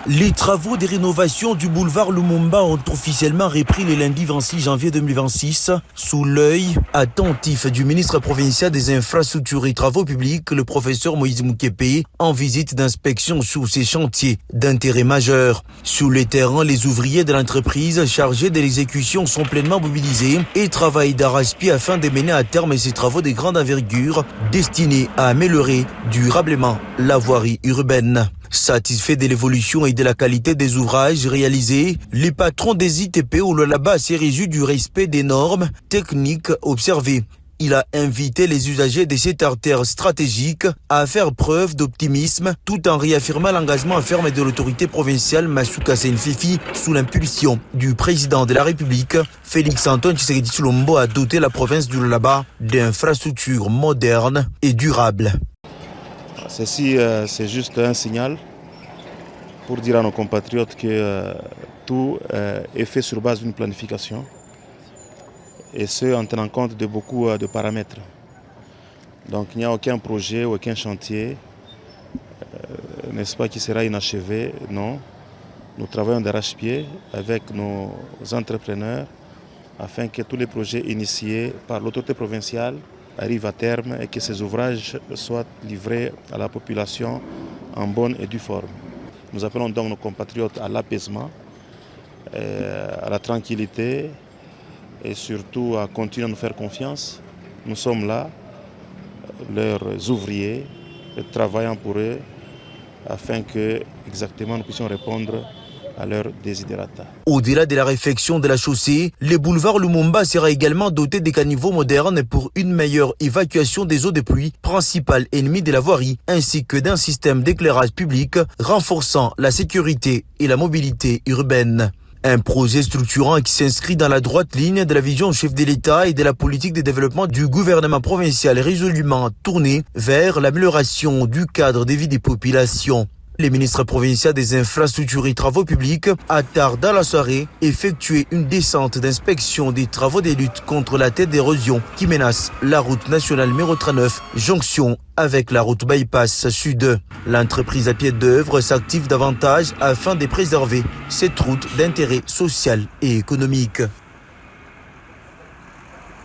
Les travaux de rénovation du boulevard Lumumba ont officiellement repris le lundi 26 janvier 2026 sous l'œil attentif du ministre provincial des Infrastructures et Travaux Publics, le professeur Moïse Moukepe, en visite d'inspection sur ces chantiers d'intérêt majeur. Sur le terrain, les ouvriers de l'entreprise chargés de l'exécution sont pleinement mobilisés et travaillent d'arrache-pied afin de mener à terme ces travaux de grande envergure destinés à améliorer durablement la voirie urbaine. Satisfait de l'évolution et de la qualité des ouvrages réalisés, les patrons des ITP ou le là-bas s'est réjoui du respect des normes techniques observées. Il a invité les usagers de cette artère stratégique à faire preuve d'optimisme tout en réaffirmant l'engagement ferme de l'autorité provinciale Masuka Senfifi sous l'impulsion du président de la République. Félix-Antoine Tshisekedi Tshilombo a doté la province du Lualaba d'infrastructures modernes et durables. Ceci, c'est juste un signal pour dire à nos compatriotes que tout est fait sur base d'une planification et ce, en tenant compte de beaucoup de paramètres. Donc il n'y a aucun projet, aucun chantier, n'est-ce pas, qui sera inachevé, non. Nous travaillons d'arrache-pied avec nos entrepreneurs afin que tous les projets initiés par l'autorité provinciale arrivent à terme et que ces ouvrages soient livrés à la population en bonne et due forme. Nous appelons donc nos compatriotes à l'apaisement, à la tranquillité et surtout à continuer à nous faire confiance. Nous sommes là, leurs ouvriers, travaillant pour eux afin que exactement nous puissions répondre à leurs desiderata. Au-delà de la réfection de la chaussée, le boulevard Lumumba sera également doté de caniveaux modernes pour une meilleure évacuation des eaux de pluie, principal ennemi de la voirie, ainsi que d'un système d'éclairage public renforçant la sécurité et la mobilité urbaine. Un projet structurant qui s'inscrit dans la droite ligne de la vision chef de l'État et de la politique de développement du gouvernement provincial résolument tournée vers l'amélioration du cadre de vie des populations. Le ministre provincial des Infrastructures et Travaux Publics a tard dans la soirée effectué une descente d'inspection des travaux de lutte contre la tête d'érosion qui menace la route nationale numéro 39, jonction avec la route bypass sud. L'entreprise à pied d'œuvre s'active davantage afin de préserver cette route d'intérêt social et économique.